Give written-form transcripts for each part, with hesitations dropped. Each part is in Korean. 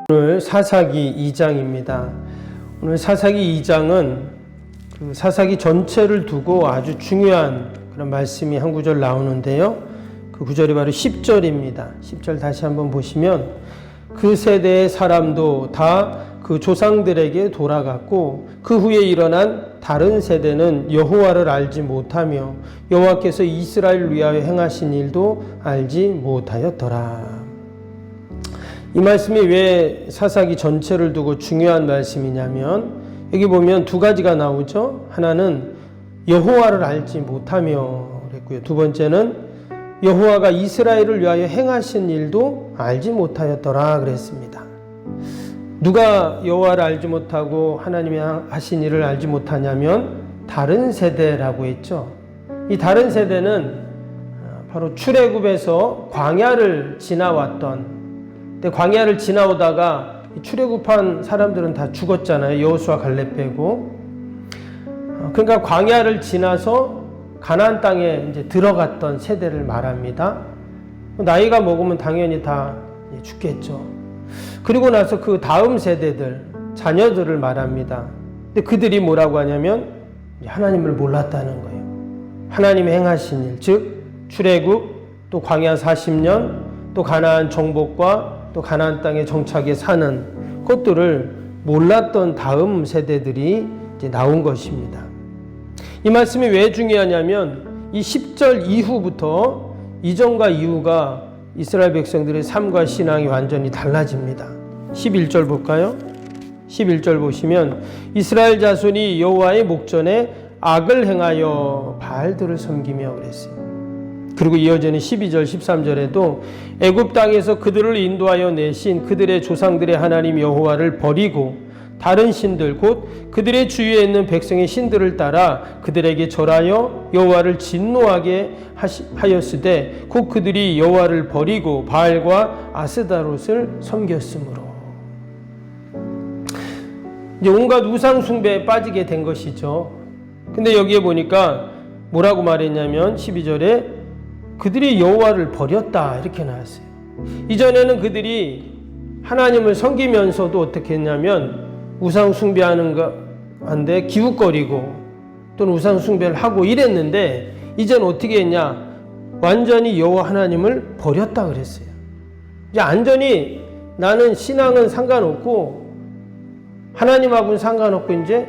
오늘 사사기 2장입니다. 오늘 사사기 2장은 그 사사기 전체를 두고 아주 중요한 그런 말씀이 한 구절 나오는데요. 그 구절이 바로 10절입니다. 10절 다시 한번 보시면 그 세대의 사람도 다 그 조상들에게 돌아갔고 그 후에 일어난 다른 세대는 여호와를 알지 못하며 여호와께서 이스라엘을 위하여 행하신 일도 알지 못하였더라. 이 말씀이 왜 사사기 전체를 두고 중요한 말씀이냐면 여기 보면 두 가지가 나오죠. 하나는 여호와를 알지 못하며 그랬고요. 두 번째는 여호와가 이스라엘을 위하여 행하신 일도 알지 못하였더라 그랬습니다. 누가 여호와를 알지 못하고 하나님이 하신 일을 알지 못하냐면 다른 세대라고 했죠. 이 다른 세대는 바로 출애굽에서 광야를 지나왔던, 근데 광야를 지나오다가 출애굽한 사람들은 다 죽었잖아요. 여호수아 갈렙 빼고. 그러니까 광야를 지나서 가나안 땅에 이제 들어갔던 세대를 말합니다. 나이가 먹으면 당연히 다 죽겠죠. 그리고 나서 그 다음 세대들, 자녀들을 말합니다. 근데 그들이 뭐라고 하냐면 하나님을 몰랐다는 거예요. 하나님의 행하신 일, 즉 출애굽, 또 광야 40년, 또 가나안 정복과 또 가나안 땅에 정착해 사는 것들을 몰랐던 다음 세대들이 이제 나온 것입니다. 이 말씀이 왜 중요하냐면 이 10절 이후부터 이전과 이후가 이스라엘 백성들의 삶과 신앙이 완전히 달라집니다. 11절 볼까요? 11절 보시면 이스라엘 자손이 여호와의 목전에 악을 행하여 바알들을 섬기며 그랬어요. 그리고 이어지는 12절 13절에도 애굽 땅에서 그들을 인도하여 내신 그들의 조상들의 하나님 여호와를 버리고 다른 신들 곧 그들의 주위에 있는 백성의 신들을 따라 그들에게 절하여 여호와를 진노하게 하였으되 곧 그들이 여호와를 버리고 바알과 아스다롯을 섬겼으므로. 이제 온갖 우상 숭배에 빠지게 된 것이죠. 근데 여기에 보니까 뭐라고 말했냐면 12절에 그들이 여호와를 버렸다 이렇게 나왔어요. 이전에는 그들이 하나님을 섬기면서도 어떻게 했냐면 우상 숭배하는 건데 기웃거리고 또는 우상 숭배를 하고 이랬는데 이제는 어떻게 했냐? 완전히 여호와 하나님을 버렸다 그랬어요. 이제 완전히 나는 신앙은 상관없고 하나님하고는 상관없고 이제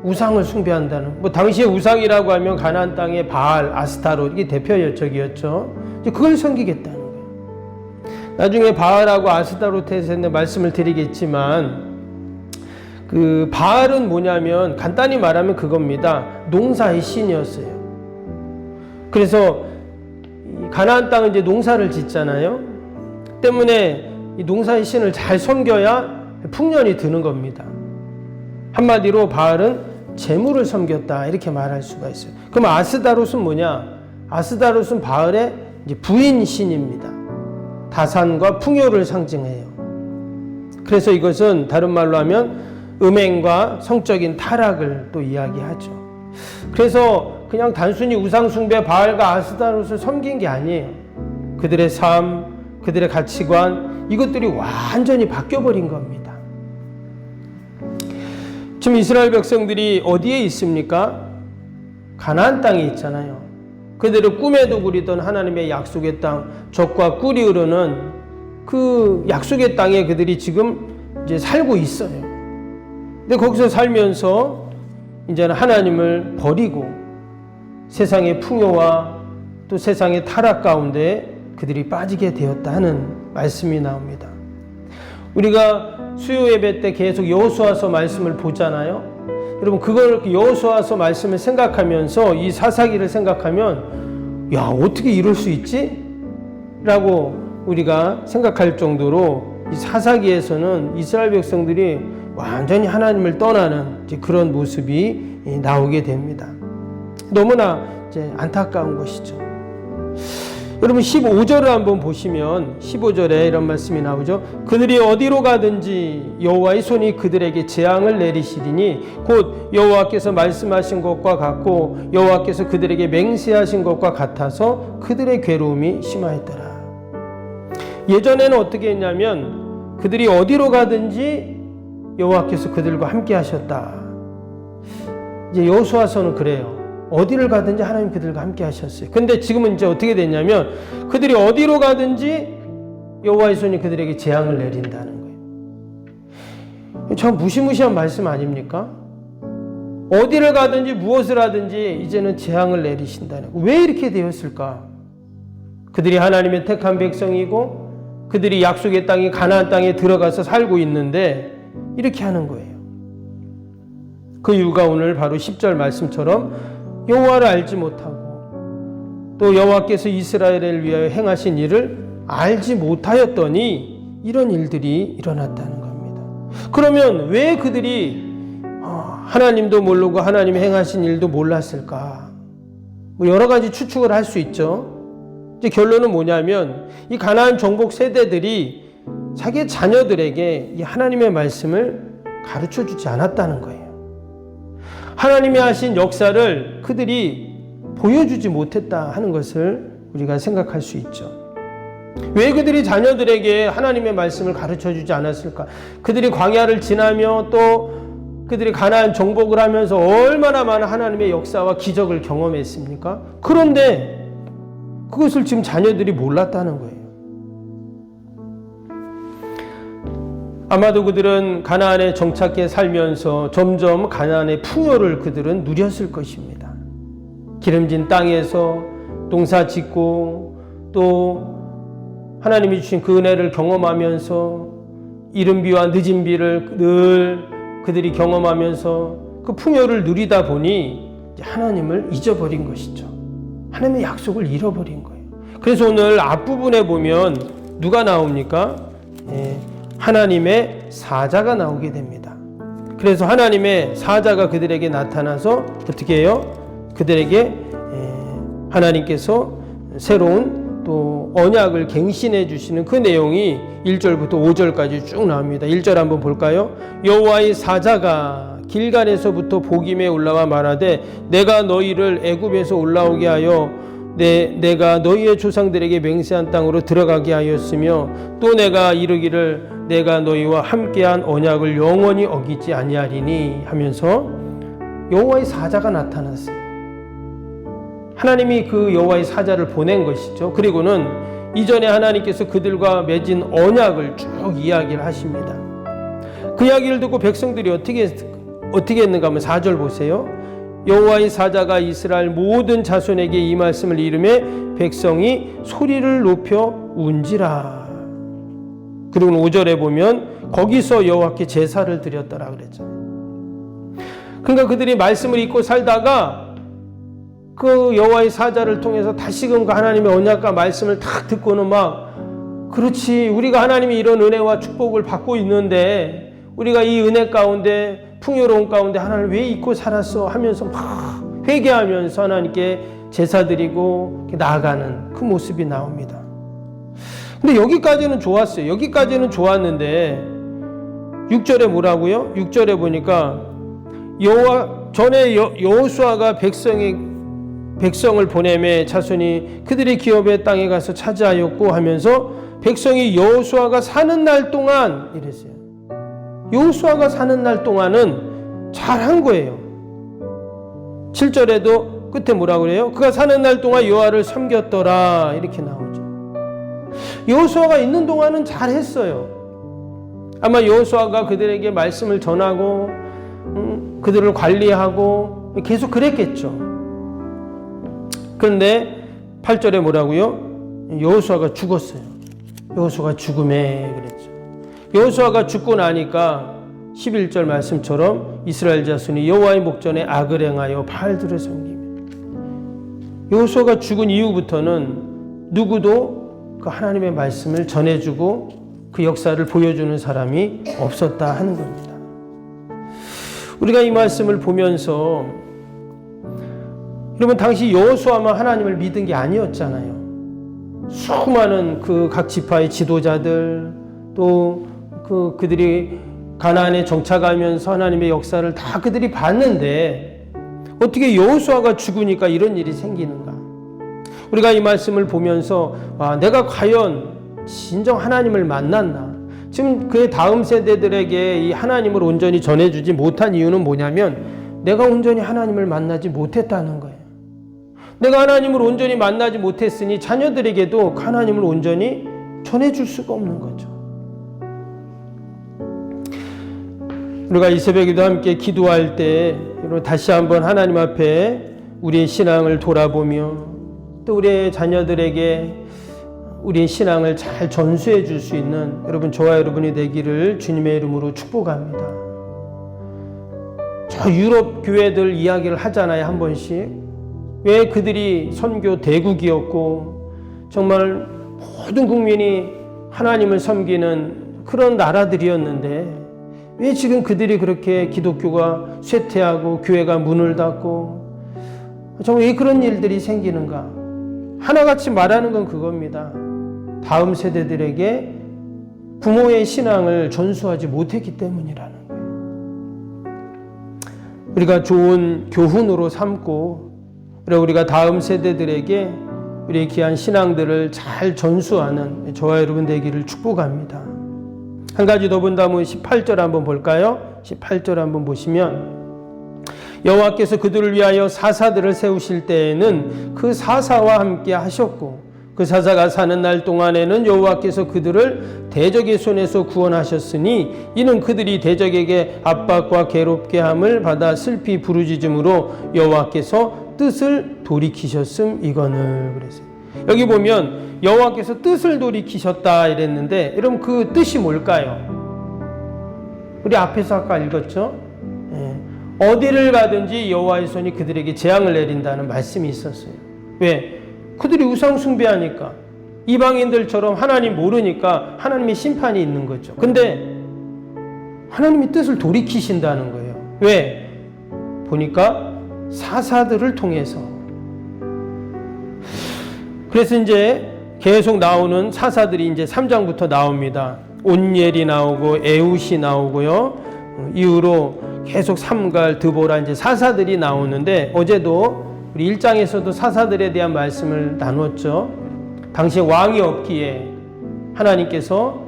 우상을 숭배한다는, 뭐 당시에 우상이라고 하면 가나안 땅의 바알, 아스타롯 이게 대표적이었죠. 이제 그걸 섬기겠다는 거예요. 나중에 바알하고 아스타롯에 대해서 말씀을 드리겠지만 그 바알은 뭐냐면 간단히 말하면 그겁니다. 농사의 신이었어요. 그래서 가나안 땅은 이제 농사를 짓잖아요. 때문에 이 농사의 신을 잘 섬겨야 풍년이 드는 겁니다. 한마디로 바알은 재물을 섬겼다 이렇게 말할 수가 있어요. 그럼 아스다롯은 뭐냐? 아스다롯은 바알의 이제 부인 신입니다. 다산과 풍요를 상징해요. 그래서 이것은 다른 말로 하면 음행과 성적인 타락을 또 이야기하죠. 그래서 그냥 단순히 우상숭배 바알과 아스다롯을 섬긴 게 아니에요. 그들의 삶, 그들의 가치관 이것들이 완전히 바뀌어버린 겁니다. 지금 이스라엘 백성들이 어디에 있습니까? 가나안 땅에 있잖아요. 그들은 꿈에도 그리던 하나님의 약속의 땅, 젖과 꿀이 흐르는 그 약속의 땅에 그들이 지금 이제 살고 있어요. 근데 거기서 살면서 이제는 하나님을 버리고 세상의 풍요와 또 세상의 타락 가운데 그들이 빠지게 되었다는 말씀이 나옵니다. 우리가 수요 예배 때 계속 여호수아서 말씀을 보잖아요. 여러분 그걸 여호수아서 말씀을 생각하면서 이 사사기를 생각하면 야 어떻게 이럴 수 있지? 라고 우리가 생각할 정도로 이 사사기에서는 이스라엘 백성들이 완전히 하나님을 떠나는 이제 그런 모습이 나오게 됩니다. 너무나 이제 안타까운 것이죠. 여러분 15절을 한번 보시면 15절에 이런 말씀이 나오죠. 그들이 어디로 가든지 여호와의 손이 그들에게 재앙을 내리시리니 곧 여호와께서 말씀하신 것과 같고 여호와께서 그들에게 맹세하신 것과 같아서 그들의 괴로움이 심하였더라. 예전에는 어떻게 했냐면 그들이 어디로 가든지 여호와께서 그들과 함께 하셨다. 이제 여호수아서는 그래요. 어디를 가든지 하나님 그들과 함께 하셨어요. 근데 지금은 이제 어떻게 됐냐면 그들이 어디로 가든지 여호와의 손이 그들에게 재앙을 내린다는 거예요. 참 무시무시한 말씀 아닙니까? 어디를 가든지 무엇을 하든지 이제는 재앙을 내리신다는 거예요. 왜 이렇게 되었을까? 그들이 하나님의 택한 백성이고 그들이 약속의 땅인 가나안 땅에 들어가서 살고 있는데 이렇게 하는 거예요. 그 이유가 오늘 바로 10절 말씀처럼 여호와를 알지 못하고 또 여호와께서 이스라엘을 위하여 행하신 일을 알지 못하였더니 이런 일들이 일어났다는 겁니다. 그러면 왜 그들이 하나님도 모르고 하나님이 행하신 일도 몰랐을까? 뭐 여러 가지 추측을 할 수 있죠. 이제 결론은 뭐냐면 이 가나안 정복 세대들이 자기 자녀들에게 이 하나님의 말씀을 가르쳐 주지 않았다는 거예요. 하나님이 하신 역사를 그들이 보여주지 못했다 하는 것을 우리가 생각할 수 있죠. 왜 그들이 자녀들에게 하나님의 말씀을 가르쳐 주지 않았을까? 그들이 광야를 지나며 또 그들이 가나안 정복을 하면서 얼마나 많은 하나님의 역사와 기적을 경험했습니까? 그런데 그것을 지금 자녀들이 몰랐다는 거예요. 아마도 그들은 가나안에 정착해 살면서 점점 가나안의 풍요를 그들은 누렸을 것입니다. 기름진 땅에서 농사 짓고 또 하나님이 주신 그 은혜를 경험하면서 이른 비와 늦은 비를 늘 그들이 경험하면서 그 풍요를 누리다 보니 하나님을 잊어버린 것이죠. 하나님의 약속을 잃어버린 거예요. 그래서 오늘 앞부분에 보면 누가 나옵니까? 하나님의 사자가 나오게 됩니다. 그래서 하나님의 사자가 그들에게 나타나서 어떻게 해요? 그들에게 하나님께서 새로운 또 언약을 갱신해 주시는 그 내용이 1절부터 5절까지 쭉 나옵니다. 1절 한번 볼까요? 여호와의 사자가 길갈에서부터 보김에 올라와 말하되 내가 너희를 애굽에서 올라오게 하여 내가 너희의 조상들에게 맹세한 땅으로 들어가게 하였으며 또 내가 이르기를 내가 너희와 함께한 언약을 영원히 어기지 아니하리니 하면서 여호와의 사자가 나타났어요. 하나님이 그 여호와의 사자를 보낸 것이죠. 그리고는 이전에 하나님께서 그들과 맺은 언약을 쭉 이야기를 하십니다. 그 이야기를 듣고 백성들이 어떻게 했는가 하면 4절 보세요. 여호와의 사자가 이스라엘 모든 자손에게 이 말씀을 이르매 백성이 소리를 높여 운지라. 그리고 5절에 보면 거기서 여호와께 제사를 드렸더라 그랬잖아요. 그러니까 그들이 말씀을 잊고 살다가 그 여호와의 사자를 통해서 다시금 그 하나님의 언약과 말씀을 딱 듣고는 막 그렇지 우리가 하나님이 이런 은혜와 축복을 받고 있는데 우리가 이 은혜 가운데 풍요로운 가운데 하나님을 왜 잊고 살았어 하면서 막 회개하면서 하나님께 제사 드리고 나아가는 그 모습이 나옵니다. 근데 여기까지는 좋았어요. 여기까지는 좋았는데 6절에 뭐라고요? 6절에 보니까 전에 여호수아가 백성을 보내매 자손이 그들의 기업의 땅에 가서 차지하였고 하면서 백성이 여호수아가 사는 날 동안 이랬어요. 여호수아가 사는 날 동안은 잘한 거예요. 7절에도 끝에 뭐라 그래요? 그가 사는 날 동안 여호와를 섬겼더라 이렇게 나오죠. 여호수아가 있는 동안은 잘했어요. 아마 여호수아가 그들에게 말씀을 전하고 그들을 관리하고 계속 그랬겠죠. 그런데 8절에 뭐라고요? 여호수아가 죽었어요. 여호수아가 죽음에 그랬죠. 여호수아가 죽고 나니까 11절 말씀처럼 이스라엘 자손이 여호와의 목전에 악을 행하여 바알들을 섬기며 여호수아가 죽은 이후부터는 누구도 그 하나님의 말씀을 전해주고 그 역사를 보여주는 사람이 없었다 하는 겁니다. 우리가 이 말씀을 보면서 여러분 당시 여호수아만 하나님을 믿은 게 아니었잖아요. 수많은 그 각 지파의 지도자들 또 그들이 가나안에 정착하면서 하나님의 역사를 다 그들이 봤는데 어떻게 여호수아가 죽으니까 이런 일이 생기는가? 우리가 이 말씀을 보면서 내가 과연 진정 하나님을 만났나? 지금 그의 다음 세대들에게 이 하나님을 온전히 전해주지 못한 이유는 뭐냐면 내가 온전히 하나님을 만나지 못했다는 거예요. 내가 하나님을 온전히 만나지 못했으니 자녀들에게도 하나님을 온전히 전해줄 수가 없는 거죠. 우리가 이 새벽에도 함께 기도할 때 다시 한번 하나님 앞에 우리의 신앙을 돌아보며 또 우리의 자녀들에게 우리의 신앙을 잘 전수해 줄 수 있는 여러분 저와 여러분이 되기를 주님의 이름으로 축복합니다. 저 유럽 교회들 이야기를 하잖아요, 한 번씩. 왜 그들이 선교 대국이었고 정말 모든 국민이 하나님을 섬기는 그런 나라들이었는데 왜 지금 그들이 그렇게 기독교가 쇠퇴하고 교회가 문을 닫고 정말 왜 그런 일들이 생기는가? 하나같이 말하는 건 그겁니다. 다음 세대들에게 부모의 신앙을 전수하지 못했기 때문이라는 거예요. 우리가 좋은 교훈으로 삼고 우리가 다음 세대들에게 우리의 귀한 신앙들을 잘 전수하는 저와 여러분 되기를 축복합니다. 한 가지 더 본다면 18절 한번 볼까요? 18절 한번 보시면 여호와께서 그들을 위하여 사사들을 세우실 때에는 그 사사와 함께 하셨고 그 사사가 사는 날 동안에는 여호와께서 그들을 대적의 손에서 구원하셨으니 이는 그들이 대적에게 압박과 괴롭게 함을 받아 슬피 부르짖음으로 여호와께서 뜻을 돌이키셨음 이거늘 그랬어요. 여기 보면 여호와께서 뜻을 돌이키셨다 이랬는데 여러분 그 뜻이 뭘까요? 우리 앞에서 아까 읽었죠? 어디를 가든지 여호와의 손이 그들에게 재앙을 내린다는 말씀이 있었어요. 왜? 그들이 우상 숭배하니까 이방인들처럼 하나님 모르니까 하나님의 심판이 있는 거죠. 근데 하나님이 뜻을 돌이키신다는 거예요. 왜? 보니까 사사들을 통해서. 그래서 이제 계속 나오는 사사들이 이제 3장부터 나옵니다. 온니엘이 나오고 에훗이 나오고요. 이후로 계속 삼갈, 드보라 이제 사사들이 나오는데 어제도 우리 1장에서도 사사들에 대한 말씀을 나눴죠. 당시에 왕이 없기에 하나님께서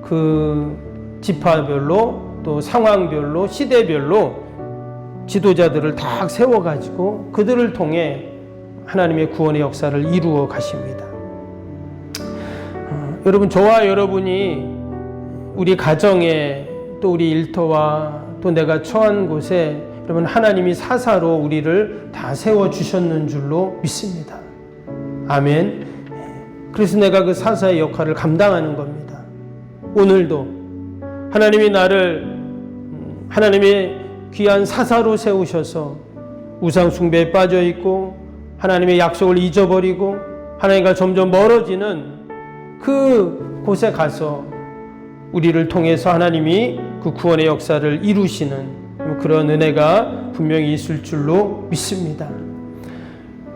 그 지파별로 또 상황별로 시대별로 지도자들을 다 세워가지고 그들을 통해 하나님의 구원의 역사를 이루어 가십니다. 여러분 저와 여러분이 우리 가정에 또 우리 일터와 또 내가 처한 곳에 여러분 하나님이 사사로 우리를 다 세워주셨는 줄로 믿습니다. 아멘. 그래서 내가 그 사사의 역할을 감당하는 겁니다. 오늘도 하나님이 나를 하나님의 귀한 사사로 세우셔서 우상 숭배에 빠져 있고 하나님의 약속을 잊어버리고 하나님과 점점 멀어지는 그 곳에 가서 우리를 통해서 하나님이 그 구원의 역사를 이루시는 그런 은혜가 분명히 있을 줄로 믿습니다.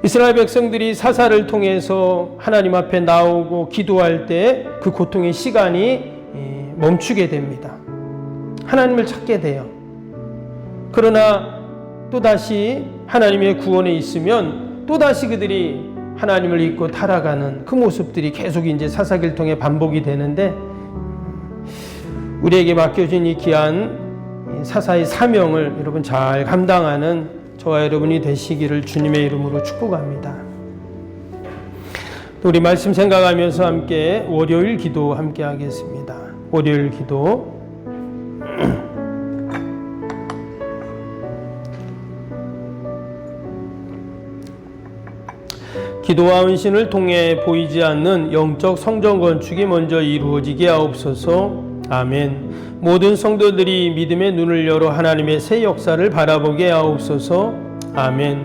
이스라엘 백성들이 사사를 통해서 하나님 앞에 나오고 기도할 때 그 고통의 시간이 멈추게 됩니다. 하나님을 찾게 돼요. 그러나 또다시 하나님의 구원에 있으면 또다시 그들이 하나님을 잊고 타락하는 그 모습들이 계속 이제 사사기를 통해 반복이 되는데 우리에게 맡겨진 이 귀한 사사의 사명을 여러분 잘 감당하는 저와 여러분이 되시기를 주님의 이름으로 축복합니다. 우리 말씀 생각하면서 함께 월요일 기도 함께 하겠습니다. 월요일 기도 기도와 헌신을 통해 보이지 않는 영적 성전 건축이 먼저 이루어지게 하옵소서. 아멘. 모든 성도들이 믿음의 눈을 열어 하나님의 새 역사를 바라보게 하옵소서. 아멘.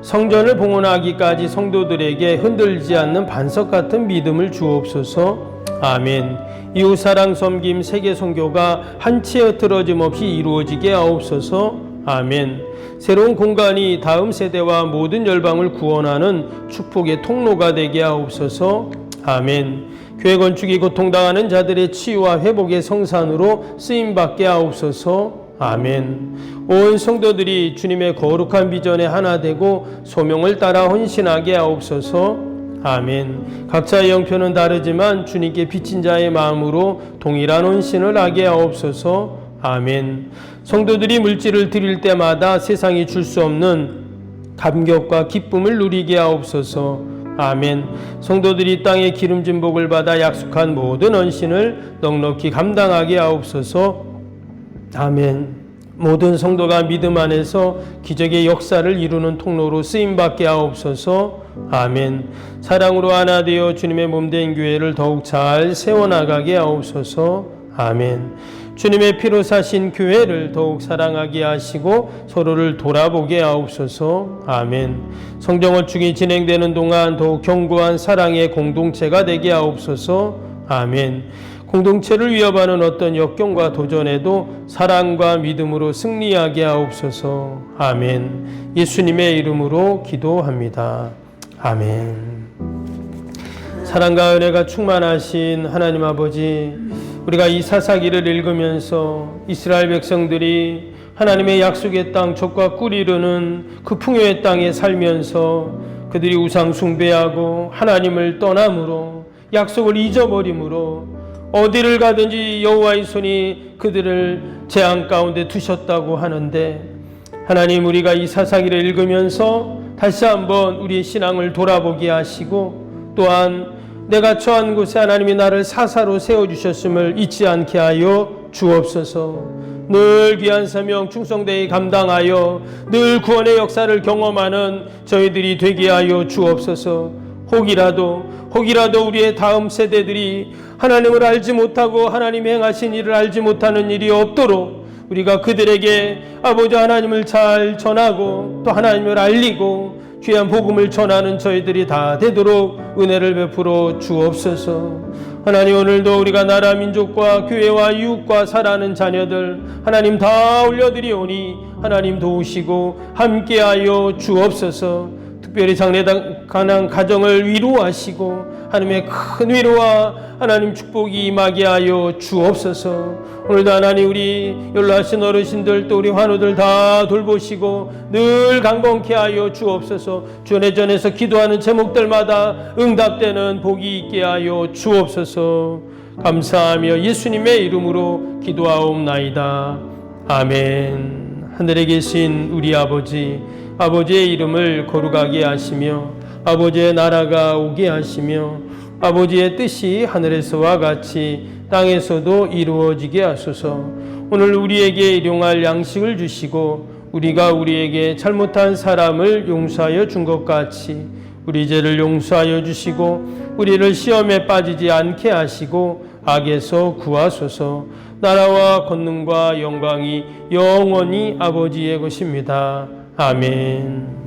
성전을 봉헌하기까지 성도들에게 흔들지 않는 반석 같은 믿음을 주옵소서. 아멘. 이웃사랑 섬김 세계 선교가 한치의 흐트러짐 없이 이루어지게 하옵소서. 아멘. 새로운 공간이 다음 세대와 모든 열방을 구원하는 축복의 통로가 되게 하옵소서. 아멘. 교회 건축이 고통당하는 자들의 치유와 회복의 성산으로 쓰임받게 하옵소서. 아멘. 온 성도들이 주님의 거룩한 비전에 하나 되고 소명을 따라 헌신하게 하옵소서. 아멘. 각자의 형편은 다르지만 주님께 빚진 자의 마음으로 동일한 헌신을 하게 하옵소서. 아멘. 성도들이 물질을 드릴 때마다 세상이 줄 수 없는 감격과 기쁨을 누리게 하옵소서. 아멘. 성도들이 땅의 기름진 복을 받아 약속한 모든 헌신을 넉넉히 감당하게 하옵소서. 아멘. 모든 성도가 믿음 안에서 기적의 역사를 이루는 통로로 쓰임받게 하옵소서. 아멘. 사랑으로 하나 되어 주님의 몸된 교회를 더욱 잘 세워나가게 하옵소서. 아멘. 주님의 피로 사신 교회를 더욱 사랑하게 하시고 서로를 돌아보게 하옵소서. 아멘. 성정어축이 진행되는 동안 더욱 견고한 사랑의 공동체가 되게 하옵소서. 아멘. 공동체를 위협하는 어떤 역경과 도전에도 사랑과 믿음으로 승리하게 하옵소서. 아멘. 예수님의 이름으로 기도합니다. 아멘. 사랑과 은혜가 충만하신 하나님 아버지, 우리가 이 사사기를 읽으면서 이스라엘 백성들이 하나님의 약속의 땅 젖과 꿀 이루는 그 풍요의 땅에 살면서 그들이 우상 숭배하고 하나님을 떠남으로 약속을 잊어버림으로 어디를 가든지 여호와의 손이 그들을 재앙 가운데 두셨다고 하는데, 하나님, 우리가 이 사사기를 읽으면서 다시 한번 우리의 신앙을 돌아보게 하시고 또한 내가 처한 곳에 하나님이 나를 사사로 세워주셨음을 잊지 않게 하여 주옵소서. 늘 귀한 사명 충성되이 감당하여 늘 구원의 역사를 경험하는 저희들이 되게 하여 주옵소서. 혹이라도 우리의 다음 세대들이 하나님을 알지 못하고 하나님 행하신 일을 알지 못하는 일이 없도록 우리가 그들에게 아버지 하나님을 잘 전하고 또 하나님을 알리고 귀한 복음을 전하는 저희들이 다 되도록 은혜를 베풀어 주옵소서. 하나님, 오늘도 우리가 나라 민족과 교회와 이웃과 살아가는 자녀들 하나님 다 올려드리오니 하나님 도우시고 함께하여 주옵소서. 특별히 장래가난 가정을 위로하시고 하나님의 큰 위로와 하나님 축복이 임하게 하여 주옵소서. 오늘도 하나님 우리 연로하신 어르신들 또 우리 환우들 다 돌보시고 늘 강건케 하여 주옵소서. 전에전에서 기도하는 제목들마다 응답되는 복이 있게 하여 주옵소서. 감사하며 예수님의 이름으로 기도하옵나이다. 아멘. 하늘에 계신 우리 아버지의 이름을 거룩하게 하시며 아버지의 나라가 오게 하시며 아버지의 뜻이 하늘에서와 같이 땅에서도 이루어지게 하소서. 오늘 우리에게 일용할 양식을 주시고 우리가 우리에게 잘못한 사람을 용서하여 준 것 같이 우리 죄를 용서하여 주시고 우리를 시험에 빠지지 않게 하시고 악에서 구하소서. 나라와 권능과 영광이 영원히 아버지의 것입니다. 아멘.